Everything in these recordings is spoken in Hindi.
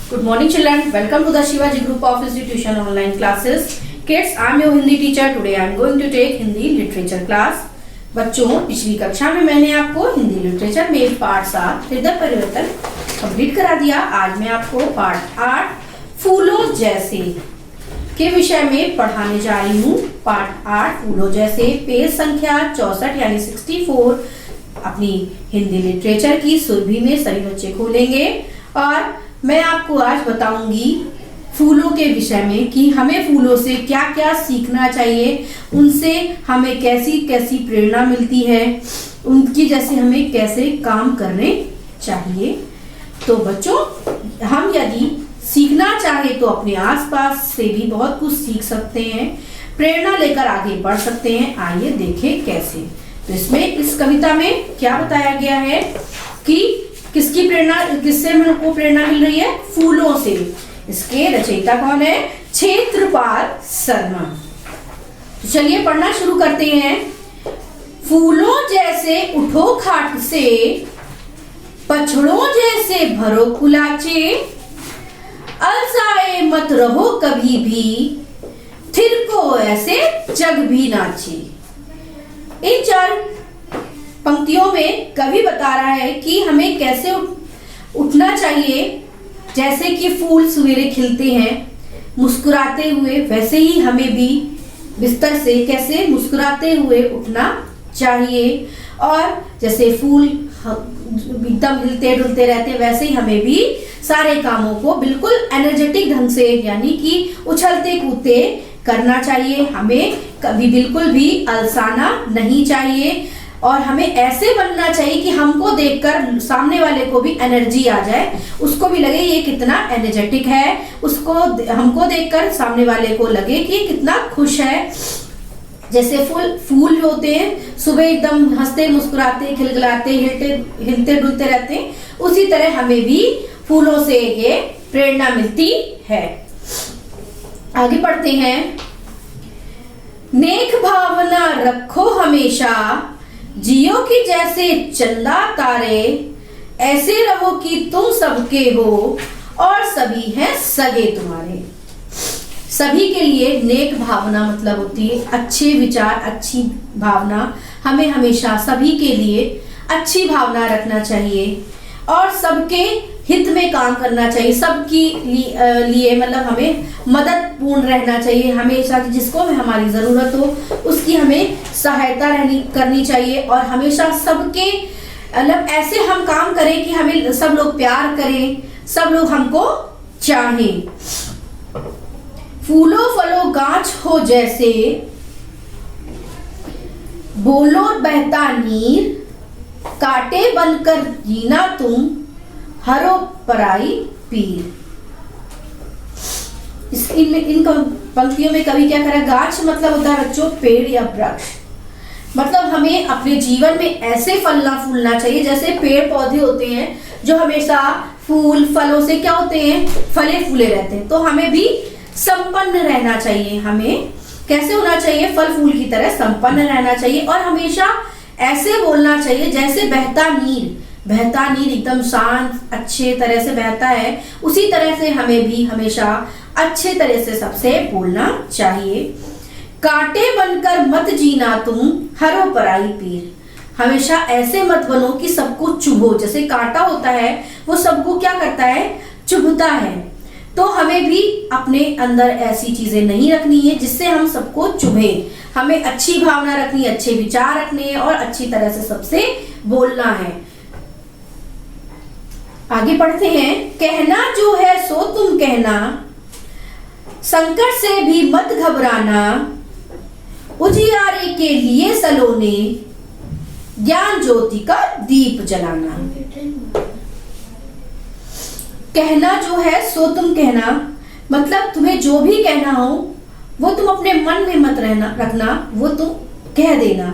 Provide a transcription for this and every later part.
Good morning children, welcome to the Shivaji Group of Institution online classes. Kids, I am your Hindi teacher. Today I am going to take Hindi literature class. बच्चों, पिछली कक्षा में मैंने आपको हिंदी लिटरेचर में पाठ 7 हृदय परिवर्तन कंप्लीट करा दिया। आज मैं आपको पाठ 8 फूलों जैसे के विषय में पढ़ाने जा रही हूँ। पाठ 8 फूलों जैसे, पेज संख्या 64 यानी 64 अपनी हिंदी लिटरेचर की सुरभि में सभी बच्चे खोलेंगे और मैं आपको आज बताऊंगी फूलों के विषय में कि हमें फूलों से क्या क्या सीखना चाहिए, उनसे हमें कैसी कैसी प्रेरणा मिलती है, उनकी जैसे हमें कैसे काम करने चाहिए। तो बच्चों, हम यदि सीखना चाहे तो अपने आसपास से भी बहुत कुछ सीख सकते हैं, प्रेरणा लेकर आगे बढ़ सकते हैं। आइए देखें कैसे। तो इसमें इस कविता में क्या बताया गया है कि किसकी प्रेरणा, किससे हमको प्रेरणा मिल रही है? फूलों से। इसके रचयिता कौन है? क्षेत्रपाल शर्मा। तो चलिए पढ़ना शुरू करते हैं। फूलों जैसे उठो खाट से, पछड़ों जैसे भरो कुलाचे, अलसाए मत रहो कभी भी, थिरको ऐसे जग भी नाचे। इन 4 पंक्तियों में कवि बता रहा है कि हमें कैसे उठना चाहिए। जैसे कि फूल सवेरे खिलते हैं मुस्कुराते हुए, वैसे ही हमें भी बिस्तर से कैसे मुस्कुराते हुए उठना चाहिए। और जैसे फूल एकदम हिलते डुलते रहते, वैसे ही हमें भी सारे कामों को बिल्कुल एनर्जेटिक ढंग से यानी कि उछलते कूदते करना चाहिए। हमें कभी बिल्कुल भी अलसाना नहीं चाहिए और हमें ऐसे बनना चाहिए कि हमको देखकर सामने वाले को भी एनर्जी आ जाए, उसको भी लगे ये कितना एनर्जेटिक है, उसको हमको देखकर सामने वाले को लगे कि कितना खुश है। जैसे फूल होते हैं सुबह एकदम हंसते मुस्कुराते खिलखिलाते हिलते डुलते रहते हैं, उसी तरह हमें भी फूलों से ये प्रेरणा मिलती है। आगे पढ़ते हैं। नेक भावना रखो हमेशा, जियो की जैसे चंदा तारे, ऐसे रहो कि तुम सबके हो और सभी हैं सगे तुम्हारे। सभी के लिए नेक भावना मतलब होती है अच्छे विचार, अच्छी भावना। हमें हमेशा सभी के लिए अच्छी भावना रखना चाहिए और सबके हित में काम करना चाहिए। सबकी लिए मतलब हमें मदद पूर्ण रहना चाहिए। हमेशा जिसको हमारी जरूरत हो उसकी हमें सहायता करनी चाहिए और हमेशा सबके मतलब ऐसे हम काम करें कि हमें सब लोग प्यार करें, सब लोग हमको चाहें। फूलो फलो गाछ हो जैसे, बोलो बहता नीर, कांटे बनकर जीना तुम, हरो पराई पीर। इन पंक्तियों में कवि क्या करा? गाछ मतलब होता है बच्चों पेड़ या वृक्ष। मतलब हमें अपने जीवन में ऐसे फलना फूलना चाहिए जैसे पेड़ पौधे होते हैं जो हमेशा फूल फलों से क्या होते हैं? फले फूले रहते हैं। तो हमें भी संपन्न रहना चाहिए। हमें कैसे होना चाहिए? फल फूल की तरह संपन्न रहना चाहिए और हमेशा ऐसे बोलना चाहिए जैसे बहता नीर। बहता नीर एकदम शांत अच्छे तरह से बहता है, उसी तरह से हमें भी हमेशा अच्छे तरह से सबसे बोलना चाहिए। कांटे बनकर मत जीना तुम, हरो पराई पीर। हमेशा ऐसे मत बनो कि सबको चुभो। जैसे कांटा होता है वो सबको क्या करता है? चुभता है। तो हमें भी अपने अंदर ऐसी चीजें नहीं रखनी है जिससे हम सबको चुभे। हमें अच्छी भावना रखनी, अच्छे विचार रखने हैं और अच्छी तरह से सबसे बोलना है। आगे पढ़ते हैं। कहना जो है सो तुम कहना, संकट से भी मत घबराना, उजियारे के लिए सलोने, ज्ञान ज्योति का दीप जलाना। कहना जो है सो तुम कहना मतलब तुम्हें जो भी कहना हो वो तुम अपने मन में मत रखना, वो तुम कह देना।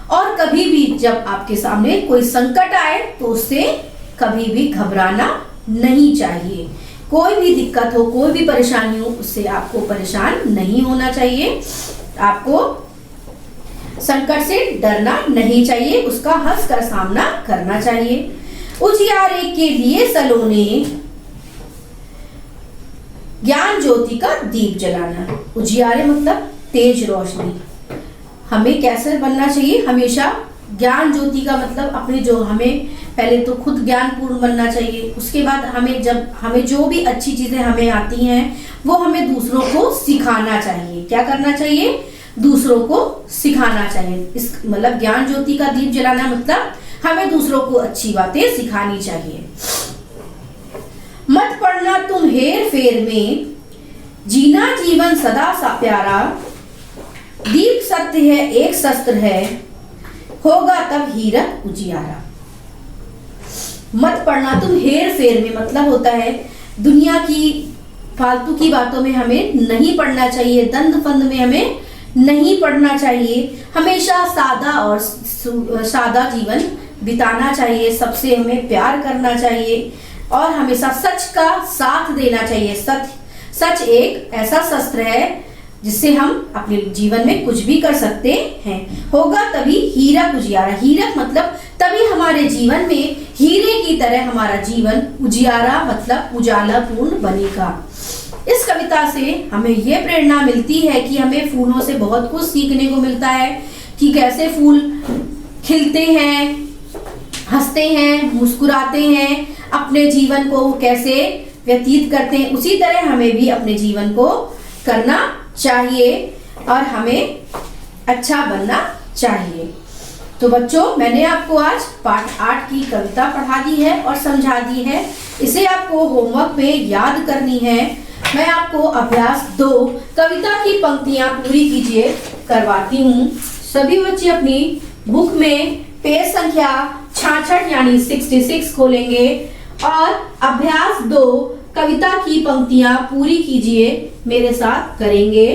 और कभी भी जब आपके सामने कोई संकट आए तो उससे कभी भी घबराना नहीं चाहिए। कोई भी दिक्कत हो, कोई भी परेशानी हो, उससे आपको परेशान नहीं होना चाहिए। आपको संकट से डरना नहीं चाहिए, उसका हंसकर सामना करना चाहिए। उजियारे के लिए सलोने, दीप जलाना। उजियारे मतलब तेज रोशनी। हमें कैसे बनना चाहिए? हमेशा ज्ञान ज्योति का मतलब अपने जो हमें पहले तो खुद ज्ञान पूर्ण बनना चाहिए, उसके बाद हमें जो भी अच्छी चीजें हमें आती हैं वो हमें दूसरों को सिखाना चाहिए। क्या करना चाहिए? दूसरों को सिखाना चाहिए। इस मतलब ज्ञान ज्योति का दीप जलाना मतलब हमें दूसरों को अच्छी बातें सिखानी चाहिए। मत पड़ना तुम हेर फेर में, जीना जीवन सदा सा प्यारा। दीप सत्य है एक शस्त्र है, होगा तब हीरक उजियारा। मत पड़ना तुम हेर फेर में मतलब होता है दुनिया की फालतू की बातों में हमें नहीं पड़ना चाहिए, दंड फंद में हमें नहीं पड़ना चाहिए। हमेशा सादा और सादा जीवन बिताना चाहिए, सबसे हमें प्यार करना चाहिए और हमेशा सच का साथ देना चाहिए। सच एक ऐसा शस्त्र है जिससे हम अपने जीवन में कुछ भी कर सकते हैं। होगा तभी हीरक उजियारा। हीरक मतलब तभी हमारे जीवन में हीरे की तरह हमारा जीवन उजियारा मतलब उजाला पूर्ण बनेगा। इस कविता से हमें यह प्रेरणा मिलती है कि हमें फूलों से बहुत कुछ सीखने को मिलता है कि कैसे फूल खिलते हैं, हंसते हैं, मुस्कुराते हैं, अपने जीवन को कैसे व्यतीत करते हैं। उसी तरह हमें भी अपने जीवन को करना चाहिए और हमें अच्छा बनना चाहिए। तो बच्चों, मैंने आपको आज पाठ 8 की कविता पढ़ा दी है और समझा दी है। इसे आपको होमवर्क पे याद करनी है। मैं आपको अभ्यास 2 कविता की पंक्तियां पूरी कीजिए करवाती हूँ। सभी बच्चे अपनी बुक में पेज संख्या 66 यानी 66 खोलेंगे और अभ्यास 2 कविता की पंक्तियां पूरी कीजिए, मेरे साथ करेंगे।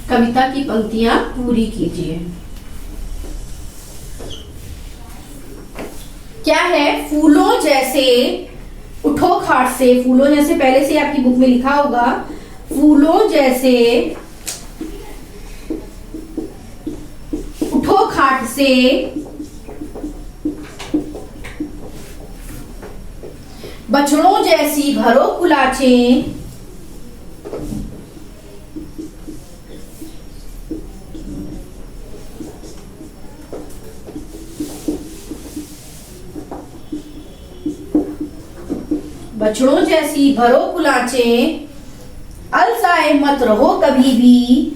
कविता की पंक्तियां पूरी कीजिए। क्या है? फूलों जैसे उठो खाट से। फूलों जैसे पहले से आपकी बुक में लिखा होगा। फूलों जैसे उठो खाट से, बछड़ों जैसी भरो कुलाचें। बछड़ों जैसी भरो कुलाचें, अलसाए मत रहो कभी भी।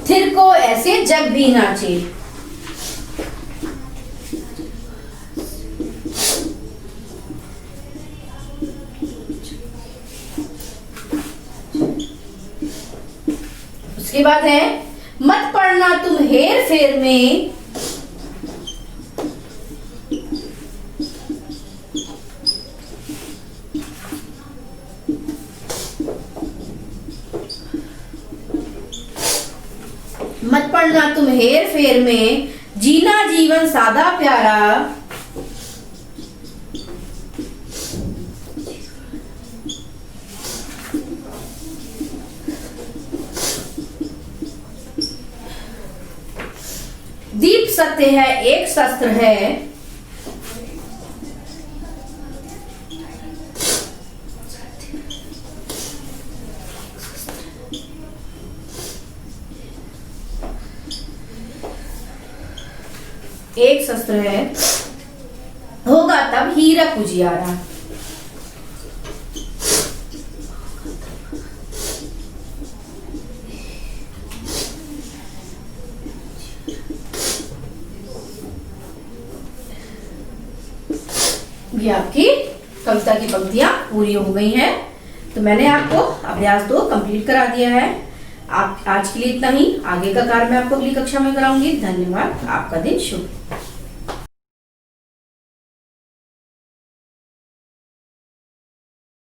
थिर को ऐसे जग भी नाचे। उसके बाद है मत पड़ना तुम हेर फेर में, मत पड़ना तुम हेर फेर में, जीना जीवन सादा प्यारा। दीप सत्य है एक शस्त्र है, एक शस्त्र है, होगा तब हीरक उजियारा। ये आपकी कविता की पंक्तियां पूरी हो गई हैं। तो मैंने आपको अभ्यास 2 कंप्लीट करा दिया है। आप आज के लिए इतना ही। आगे का कार्य मैं आपको अगली कक्षा में कराऊंगी। धन्यवाद। आपका दिन शुभ।